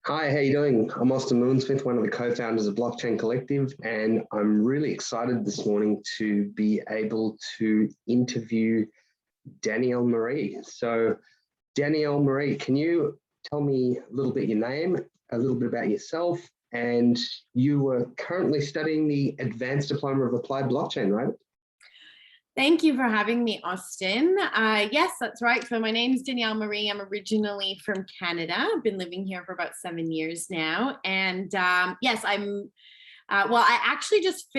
Hi, how you doing? I'm Austin Moonsmith, one of the co-founders of Blockchain Collective, and I'm really excited this morning to be able to interview Danielle Marie. So, Danielle Marie, can you tell me a little bit your name, a little bit about yourself, and you were currently studying the Advanced Diploma of Applied Blockchain, right? Thank you for having me, Austin. Yes, that's right. So my name is Danielle Marie. I'm originally from Canada. I've been living here for about 7 years now. And yes, I actually just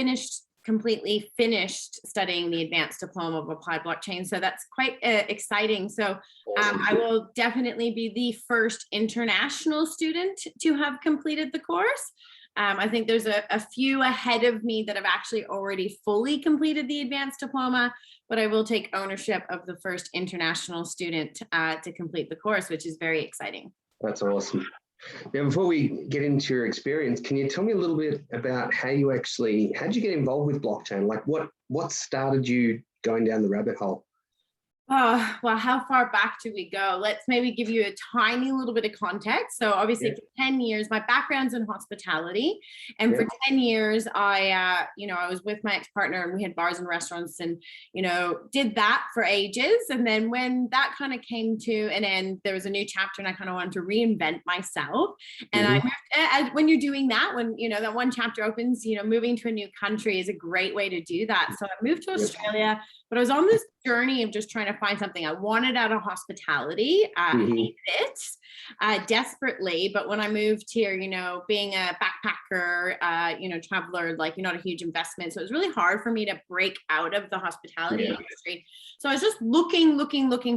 completely finished studying the Advanced Diploma of Applied Blockchain. So that's quite exciting. So I will definitely be the first international student to have completed the course. I think there's a few ahead of me that have actually already fully completed the advanced diploma, but I will take ownership of the first international student to complete the course, which is very exciting. That's awesome. Now, before we get into your experience, can you tell me a little bit about how'd you get involved with blockchain? Like what started you going down the rabbit hole? Oh, well, how far back do we go? Let's maybe give you a tiny little bit of context. So obviously for 10 years, my background's in hospitality. And for 10 years, I was with my ex-partner and we had bars and restaurants and, did that for ages. And then when that kind of came to an end, there was a new chapter and I kind of wanted to reinvent myself. And I moved, when you're doing that, when, that one chapter opens, moving to a new country is a great way to do that. So I moved to Australia, but I was on this journey of just trying to find something I wanted out of hospitality. I hated it desperately, but when I moved here, being a backpacker, traveler, not a huge investment. So it was really hard for me to break out of the hospitality industry. So I was just looking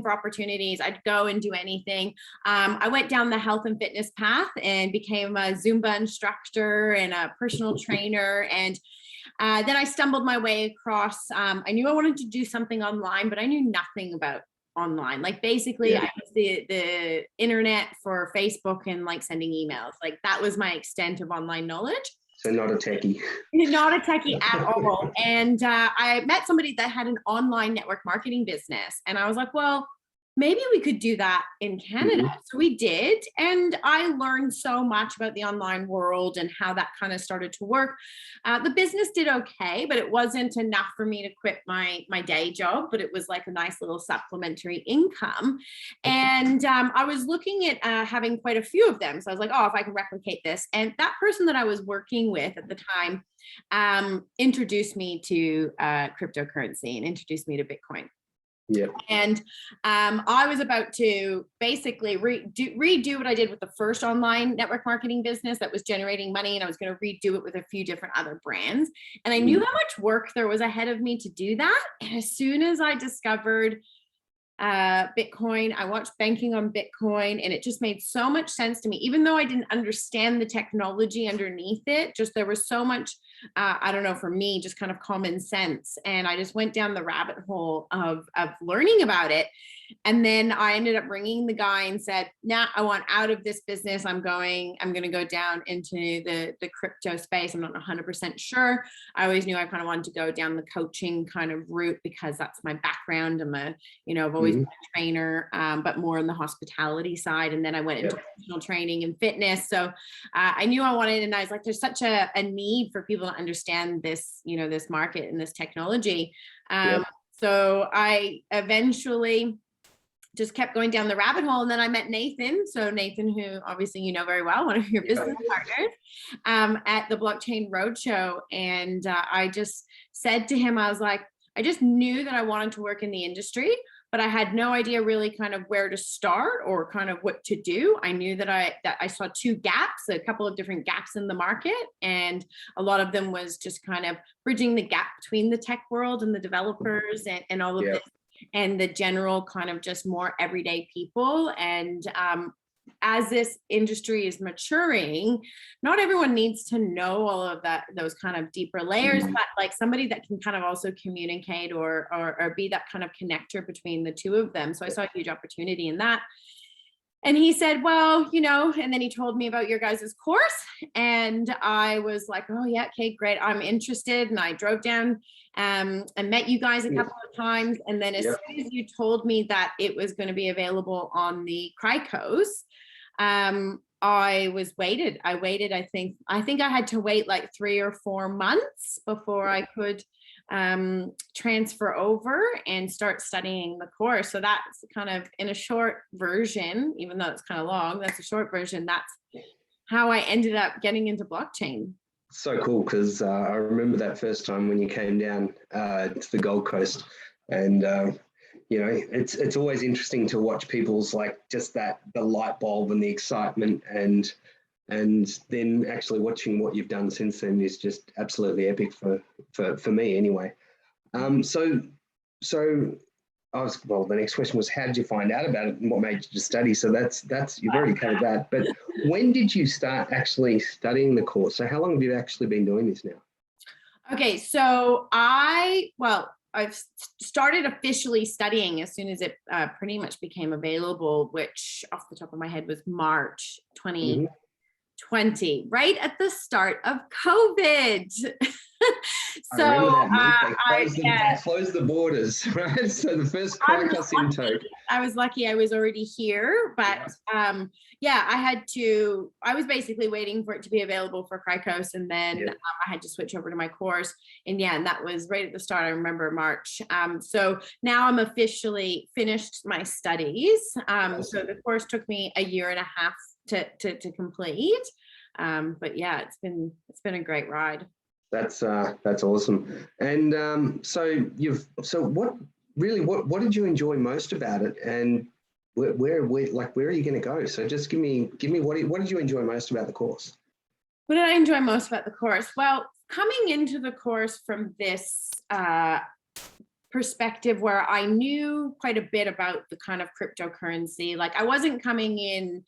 for opportunities. I'd go and do anything. I went down the health and fitness path and became a Zumba instructor and a personal trainer. And then I stumbled my way across, I knew I wanted to do something online, but I knew nothing about online. Like basically I used the internet for Facebook and sending emails. Like that was my extent of online knowledge. So not a techie. Not a techie at all. And I met somebody that had an online network marketing business. And I was like, well, maybe we could do that in Canada. So we did. And I learned so much about the online world and how that kind of started to work. The business did okay, but it wasn't enough for me to quit my day job, but it was like a nice little supplementary income. And I was looking at having quite a few of them. So I was like, oh, if I can replicate this. And that person that I was working with at the time introduced me to cryptocurrency and introduced me to Bitcoin. Yeah. And I was about to basically redo what I did with the first online network marketing business that was generating money. And I was going to redo it with a few different other brands. And I knew how much work there was ahead of me to do that. And as soon as I discovered Bitcoin, I watched Banking on Bitcoin, and it just made so much sense to me, even though I didn't understand the technology underneath it. Just there was so much, I don't know, for me, just kind of common sense. And I just went down the rabbit hole of learning about it. And then I ended up ringing the guy and said, nah, I want out of this business. I'm going to go down into the crypto space. I'm not 100% sure. I always knew I kind of wanted to go down the coaching kind of route because that's my background. I've always been a trainer, but more on the hospitality side. And then I went into personal training and fitness. So I knew I wanted, and I was like, there's such a need for people to understand this, this market and this technology. So I eventually just kept going down the rabbit hole. And then I met Nathan. So Nathan, who obviously you know very well, one of your business partners, at the Blockchain Roadshow. And I just said to him, I was like, I just knew that I wanted to work in the industry, but I had no idea really kind of where to start or kind of what to do. I knew that I saw two gaps, a couple of different gaps in the market. And a lot of them was just kind of bridging the gap between the tech world and the developers and all of this, and the general kind of just more everyday people. And as this industry is maturing, not everyone needs to know all of those kind of deeper layers, but like somebody that can kind of also communicate or be that kind of connector between the two of them. So I saw a huge opportunity in that. And he said, well, and then he told me about your guys' course. And I was like, oh yeah, okay, great. I'm interested. And I drove down and met you guys a couple of times. And then as soon as you told me that it was going to be available on the Cricos, I waited. I think I had to wait like 3 or 4 months before I could transfer over and start studying the course. So that's kind of in a short version, even though it's kind of long, that's a short version. That's how I ended up getting into blockchain. So cool, because I remember that first time when you came down to the Gold Coast, and it's always interesting to watch people's like just the light bulb and the excitement, and then actually watching what you've done since then is just absolutely epic for me anyway. So the next question was, how did you find out about it and what made you to study? So that's you've already covered that. But when did you start actually studying the course? So how long have you actually been doing this now? Okay, so I've started officially studying as soon as it pretty much became available, which off the top of my head was March 2020, right at the start of COVID. So I remember that month. They closed the borders, right? So the first Qualcomm intake. I was lucky I was already here, but I was basically waiting for it to be available for Cricos, and then I had to switch over to my course. And that was right at the start. I remember March. So now I'm officially finished my studies. So the course took me a year and a half to complete. But it's been a great ride. That's awesome. And so what did you enjoy most about it, and where are you going to go? So just give me what did you enjoy most about the course? What did I enjoy most about the course? Well, coming into the course from this perspective where I knew quite a bit about the kind of cryptocurrency, like I wasn't coming in,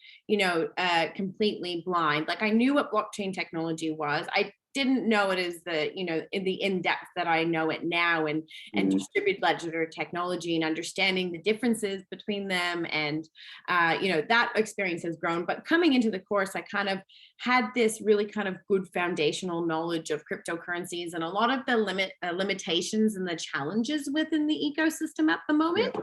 completely blind. Like I knew what blockchain technology was. I didn't know it as the in-depth that I know it now, and distributed ledger technology and understanding the differences between them. And, that experience has grown. But coming into the course, I kind of had this really kind of good foundational knowledge of cryptocurrencies and a lot of the limitations and the challenges within the ecosystem at the moment.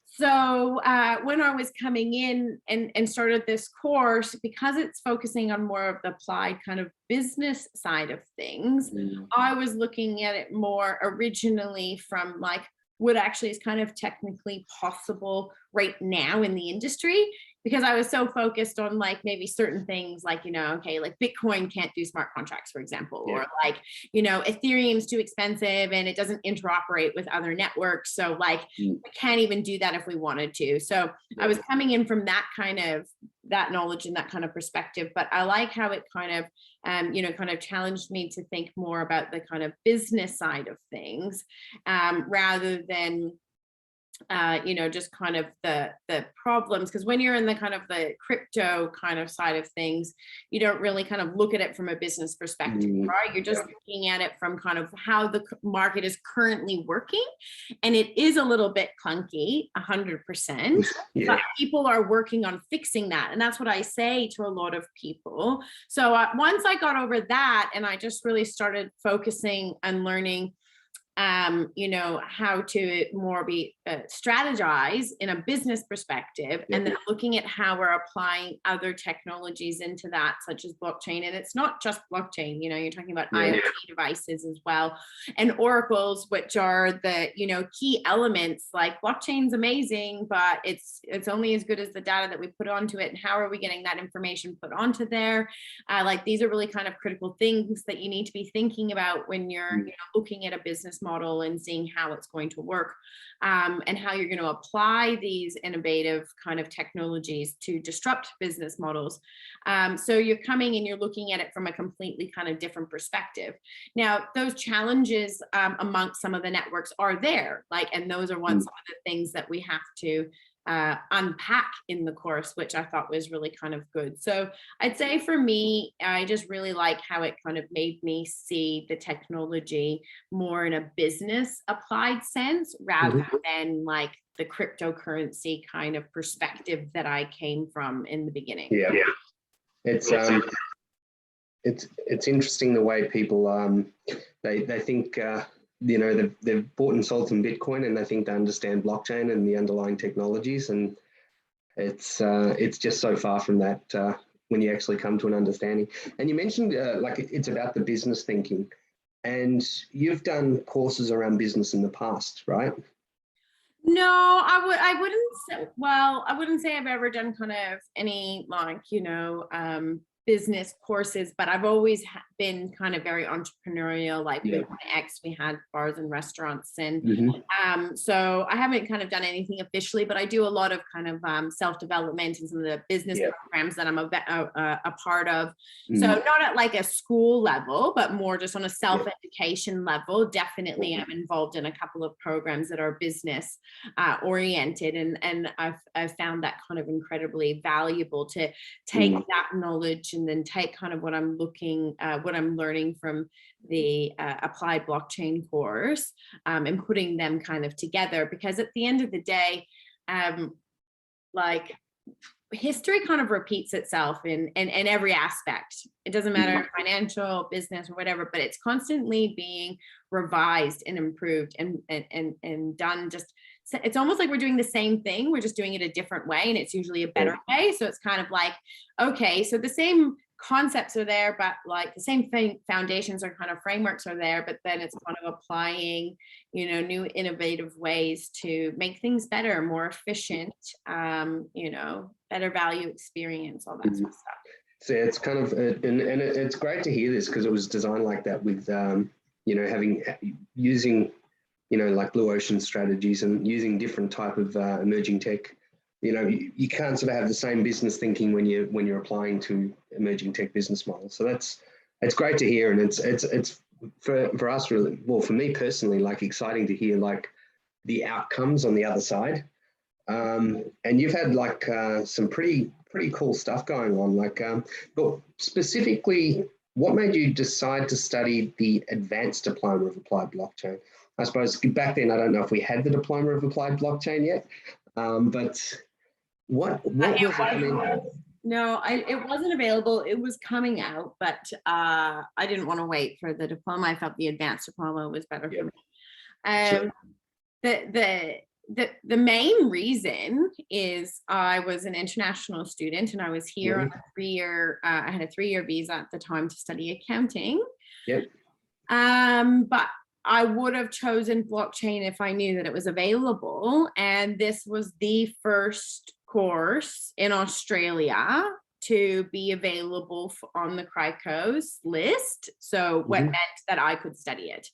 So when I was coming in and started this course, because it's focusing on more of the applied kind of business side of things, I was looking at it more originally from like what actually is kind of technically possible right now in the industry, because I was so focused on like maybe certain things like, like Bitcoin can't do smart contracts, for example, or like, Ethereum's too expensive and it doesn't interoperate with other networks. So like we can't even do that if we wanted to. So I was coming in from that knowledge and that kind of perspective, but I like how it kind of challenged me to think more about the kind of business side of things, rather than just kind of the problems. Because when you're in the kind of the crypto kind of side of things, you don't really kind of look at it from a business perspective, right? You're just looking at it from kind of how the market is currently working. And it is a little bit clunky, 100%, but people are working on fixing that. And that's what I say to a lot of people. So once I got over that and I just really started focusing and learning how to more be strategize in a business perspective, and then looking at how we're applying other technologies into that, such as blockchain. And it's not just blockchain, you're talking about IoT devices as well, and oracles, which are the key elements. Like blockchain's amazing, but it's only as good as the data that we put onto it, and how are we getting that information put onto there. Like these are really kind of critical things that you need to be thinking about when you're looking at a business model and seeing how it's going to work, and how you're going to apply these innovative kind of technologies to disrupt business models. So you're coming and you're looking at it from a completely kind of different perspective. Now, those challenges amongst some of the networks are there, and those are some of the things that we have to unpack in the course, which I thought was really kind of good. So I'd say for me, I just really like how it kind of made me see the technology more in a business applied sense, rather than like the cryptocurrency kind of perspective that I came from in the beginning. It's interesting the way people they think they've bought and sold some Bitcoin, and they think they understand blockchain and the underlying technologies, and it's just so far from that when you actually come to an understanding. And you mentioned like it's about the business thinking, and you've done courses around business in the past, right? No, I wouldn't say, well, I wouldn't say I've ever done kind of any like, business courses, but I've always been kind of very entrepreneurial. Like with my ex, we had bars and restaurants, and so I haven't kind of done anything officially, but I do a lot of kind of self-development and some of the business programs that I'm a part of. So not at like a school level, but more just on a self-education level. Definitely I'm involved in a couple of programs that are business oriented, and I've found that kind of incredibly valuable to take that knowledge and then take kind of what I'm learning from the applied blockchain course, and putting them kind of together, because at the end of the day, like history kind of repeats itself in every aspect. It doesn't matter financial, business, or whatever, but it's constantly being revised and improved and done. Just, it's almost like we're doing the same thing, we're just doing it a different way, and it's usually a better way. So it's kind of like, okay, so the same concepts are there, but like the same thing, foundations or kind of frameworks are there, but then it's kind of applying, new innovative ways to make things better, more efficient, better value experience, all that sort of stuff. So it's kind of, and it's great to hear this, because it was designed like that with, using, like blue ocean strategies and using different type of emerging tech. You can't sort of have the same business thinking when you're applying to emerging tech business models. So it's great to hear, and it's for us really, well, for me personally, like exciting to hear like the outcomes on the other side. And you've had like some pretty cool stuff going on. Like, but specifically, what made you decide to study the advanced diploma of applied blockchain? I suppose back then, I don't know if we had the diploma of applied blockchain yet, but what was it? I mean, no, it wasn't available. It was coming out, but I didn't want to wait for the diploma. I felt the advanced diploma was better for me. The main reason is I was an international student, and I was here on a 3-year. I had a 3-year visa at the time to study accounting. But I would have chosen blockchain if I knew that it was available, and this was the first course in Australia to be available on the CRICO's list. So what meant that I could study it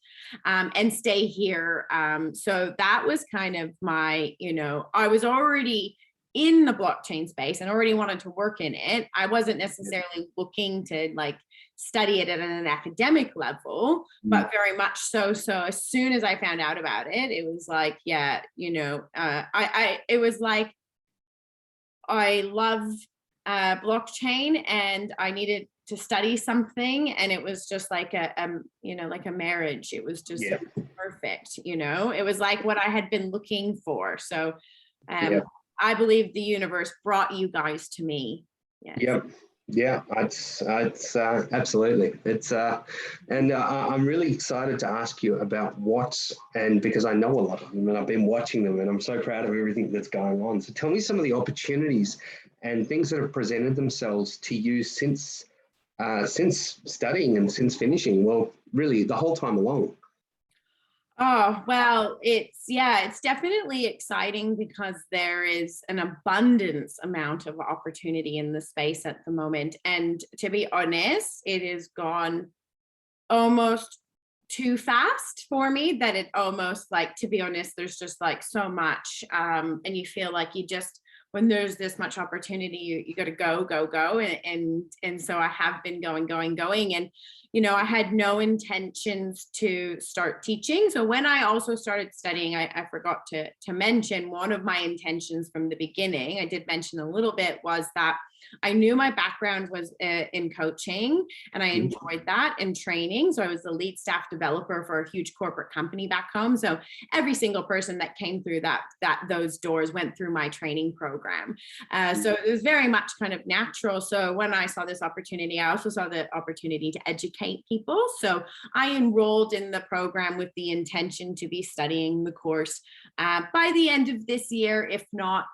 and stay here. So that was kind of my, I was already in the blockchain space and already wanted to work in it. I wasn't necessarily looking to like study it at an academic level, but very much so. So as soon as I found out about it, it was like, it was like, I love blockchain and I needed to study something, and it was just like like a marriage. It was just perfect. It was like what I had been looking for. So I believe the universe brought you guys to me. Yeah, it's absolutely. It's and I'm really excited to ask you about and because I know a lot of them and I've been watching them, and I'm so proud of everything that's going on. So tell me some of the opportunities and things that have presented themselves to you since studying and since finishing. Well, really the whole time along. Oh, well, it's definitely exciting because there is an abundance amount of opportunity in the space at the moment. And to be honest, it has gone almost too fast for me, that it almost, like, to be honest, there's just like so much, and you feel like you just, when there's this much opportunity, you got to go. And so I have been going. And, I had no intentions to start teaching. So when I also started studying, I forgot to mention one of my intentions from the beginning, I did mention a little bit, was that I knew my background was in coaching, and I enjoyed that, in training. So I was the lead staff developer for a huge corporate company back home. So every single person that came through those doors went through my training program. So it was very much kind of natural. So when I saw this opportunity, I also saw the opportunity to educate educate people. So I enrolled in the program with the intention to be studying the course by the end of this year, if not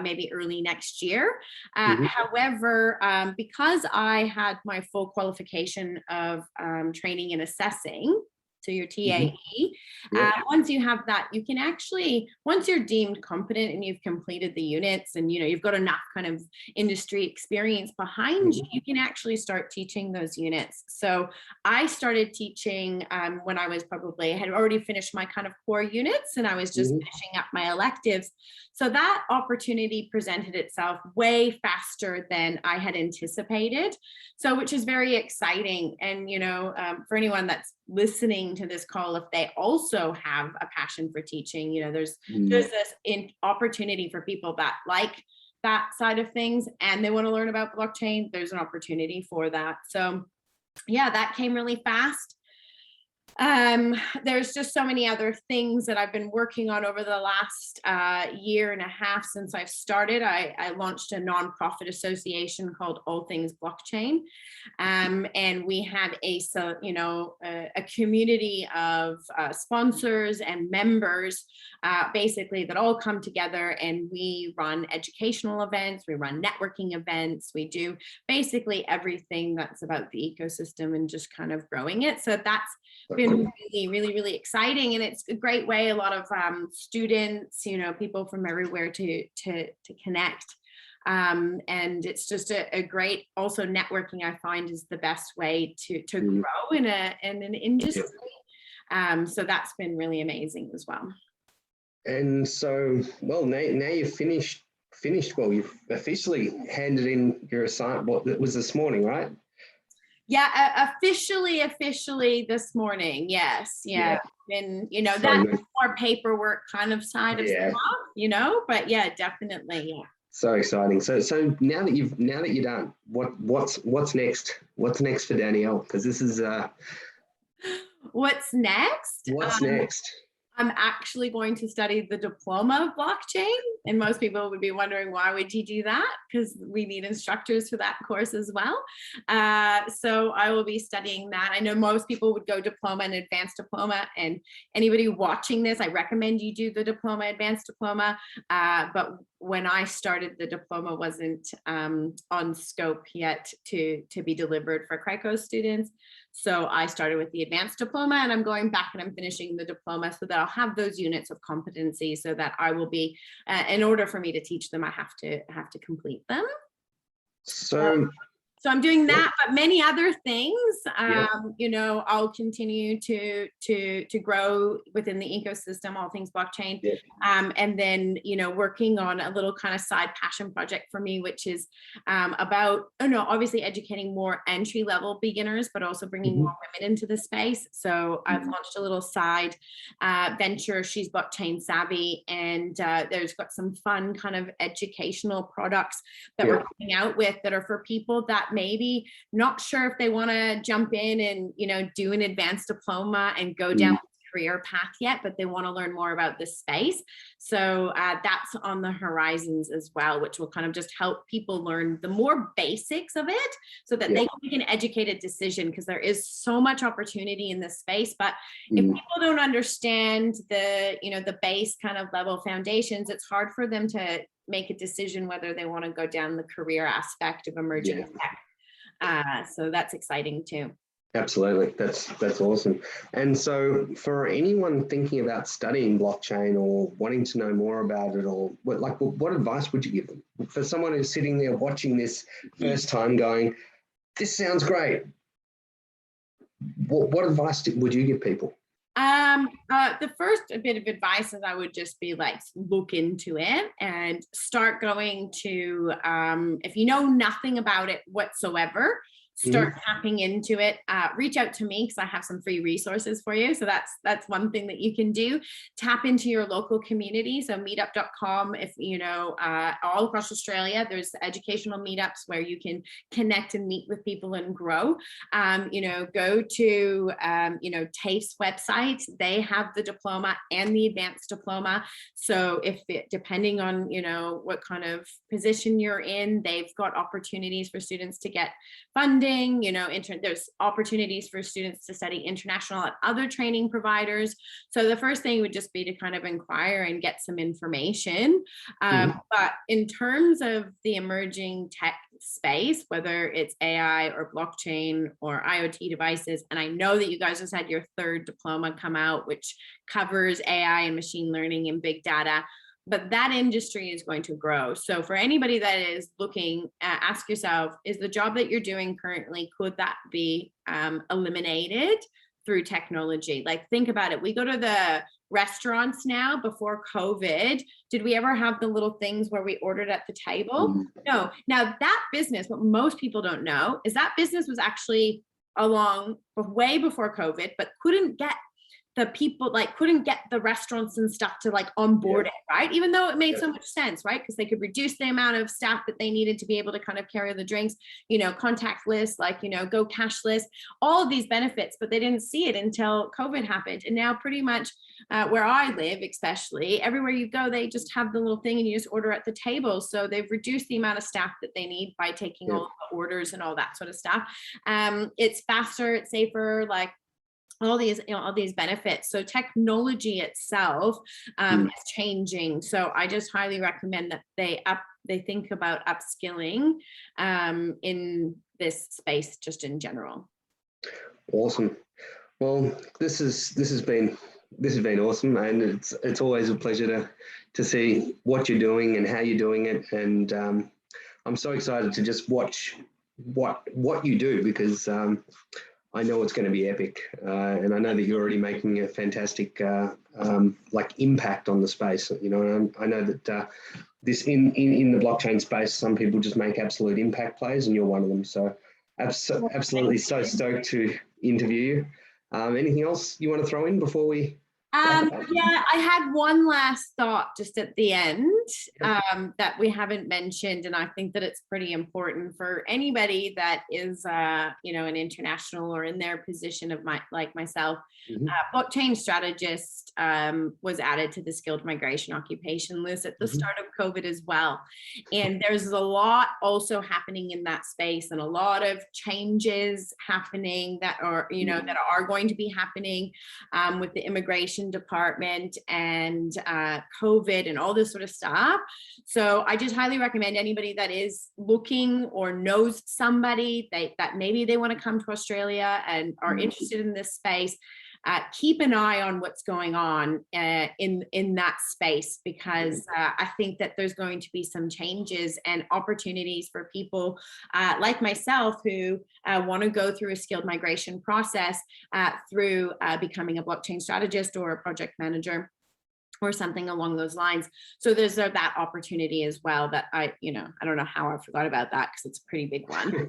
maybe early next year. However, because I had my full qualification of training in assessing, so your TAE, once you have that, you can actually, once you're deemed competent and you've completed the units and you've got enough kind of industry experience behind you, you can actually start teaching those units. So I started teaching when I was I had already finished my kind of core units, and I was just finishing up my electives. So that opportunity presented itself way faster than I had anticipated. So, which is very exciting. And, for anyone that's listening to this call, if they also have a passion for teaching, there's this opportunity for people that like that side of things and they want to learn about blockchain. There's an opportunity for that. So yeah, that came really fast. There's just so many other things that I've been working on over the last year and a half since I've started. I launched a nonprofit association called All Things Blockchain, and we have a community of sponsors and members, basically, that all come together, and we run educational events, we run networking events, we do basically everything that's about the ecosystem and just kind of growing it. So that's been really exciting, and it's a great way. A lot of students, people from everywhere to connect, and it's just a great, also networking, I find, is the best way to grow in an industry. So that's been really amazing as well. And so, well, now you've finished. Well, you've officially handed in your assignment. What, it was this morning, right? Yeah, officially this morning. Yes. Yeah. And, so that's more paperwork kind of side of stuff, but yeah, definitely. Yeah. So exciting. So now that you're done, what's next? What's next for Danielle? Because this is what's next? What's next? I'm actually going to study the diploma of blockchain. And most people would be wondering, why would you do that? Because we need instructors for that course as well. So I will be studying that. I know most people would go diploma and advanced diploma. And anybody watching this, I recommend you do the diploma, advanced diploma. But when I started, the diploma wasn't on scope yet to be delivered for CRICO students. So I started with the advanced diploma, and I'm going back and I'm finishing the diploma so that I'll have those units of competency, so that I will be, in order for me to teach them, I have to complete them. So I'm doing that, but many other things. I'll continue to grow within the ecosystem, all things blockchain, and then working on a little kind of side passion project for me, which is about obviously educating more entry-level beginners, but also bringing more women into the space. So I've launched a little side venture. She's blockchain savvy, and there's got some fun kind of educational products that we're coming out with that are for people that maybe not sure if they want to jump in and do an advanced diploma and go down the career path yet, but they want to learn more about this space. So that's on the horizons as well, which will kind of just help people learn the more basics of it, so that they can make an educated decision, because there is so much opportunity in this space. But if people don't understand the the base kind of level foundations, it's hard for them to make a decision whether they want to go down the career aspect of emerging tech. So that's exciting too. Absolutely. That's awesome. And so for anyone thinking about studying blockchain or wanting to know more about it, or what advice would you give them? For someone who's sitting there watching this first time going, this sounds great. What advice would you give people? The first bit of advice is I would just be like, look into it and start going to, if you know nothing about it whatsoever, start tapping into it. Reach out to me, because I have some free resources for you. So that's one thing that you can do. Tap into your local community. So meetup.com, if all across Australia, there's educational meetups where you can connect and meet with people and grow. Go to TAFE's website. They have the diploma and the advanced diploma. So depending on what kind of position you're in, they've got opportunities for students to get funding funding, there's opportunities for students to study international at other training providers. So the first thing would just be to kind of inquire and get some information. But in terms of the emerging tech space, whether it's AI or blockchain or IoT devices, and I know that you guys just had your third diploma come out, which covers AI and machine learning and big data, but that industry is going to grow. So for anybody that is looking, ask yourself, is the job that you're doing currently, could that be eliminated through technology? Like, think about it. We go to the restaurants now. Before COVID, did we ever have the little things where we ordered at the table? No. Now that business, what most people don't know is that business was actually along way before COVID, but couldn't get the people, like couldn't get the restaurants and stuff to like onboard it, right? Even though it made so much sense, right? Because they could reduce the amount of staff that they needed to be able to kind of carry the drinks, contactless, like, go cashless, all of these benefits, but they didn't see it until COVID happened. And now pretty much where I live, especially, everywhere you go, they just have the little thing and you just order at the table. So they've reduced the amount of staff that they need by taking all the orders and all that sort of stuff. It's faster, it's safer, like all these benefits. So technology itself is changing. So I just highly recommend that they think about upskilling in this space just in general. Awesome. Well, this has been awesome, and it's always a pleasure to see what you're doing and how you're doing it. And I'm so excited to just watch what you do, because I know it's going to be epic, and I know that you're already making a fantastic impact on the space. And I know that this in the blockchain space, some people just make absolute impact plays, and you're one of them. So absolutely so stoked to interview you. Anything else you want to throw in before we? Yeah, I had one last thought just at the end that we haven't mentioned, and I think that it's pretty important for anybody that is, an international or in their position of like myself. Blockchain strategist was added to the skilled migration occupation list at the start of COVID as well. And there's a lot also happening in that space, and a lot of changes happening that are, that are going to be happening with the immigration department and COVID and all this sort of stuff. So I just highly recommend anybody that is looking or knows somebody that maybe they want to come to Australia and are interested in this space, keep an eye on what's going on in that space, because I think that there's going to be some changes and opportunities for people like myself who want to go through a skilled migration process through becoming a blockchain strategist or a project manager or something along those lines. So there's that opportunity as well that I don't know how I forgot about that, because it's a pretty big one.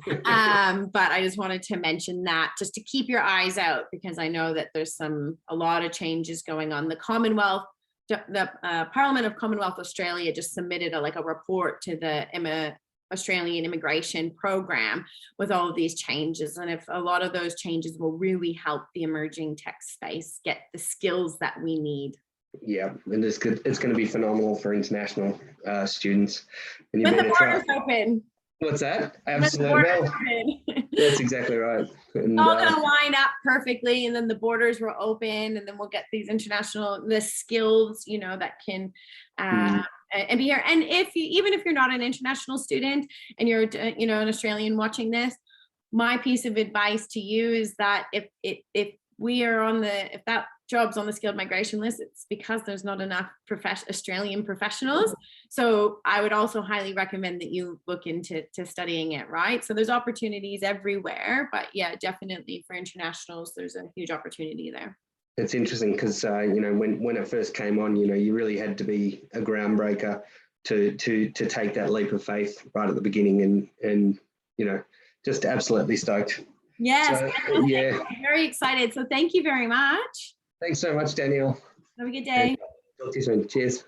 But I just wanted to mention that just to keep your eyes out, because I know that there's a lot of changes going on. The Commonwealth, the Parliament of Commonwealth Australia just submitted a report to the Australian immigration program with all of these changes. And if a lot of those changes will really help the emerging tech space get the skills that we need. Yeah, and it's good. It's going to be phenomenal for international students. And when the borders open. What's that? Absolutely. That's exactly right. And, all going to line up perfectly, and then the borders will open, and then we'll get these the skills, that can and be here. And even if you're not an international student and you're an Australian watching this, my piece of advice to you is that if we are if that job's on the skilled migration list, it's because there's not enough Australian professionals. So I would also highly recommend that you look into studying it, right? So there's opportunities everywhere, but yeah, definitely for internationals, there's a huge opportunity there. It's interesting because, when it first came on, you really had to be a groundbreaker to take that leap of faith right at the beginning, and just absolutely stoked. Yes, so, yeah. I'm very excited. So thank you very much. Thanks so much, Danielle. Have a good day. Talk to you soon. Cheers.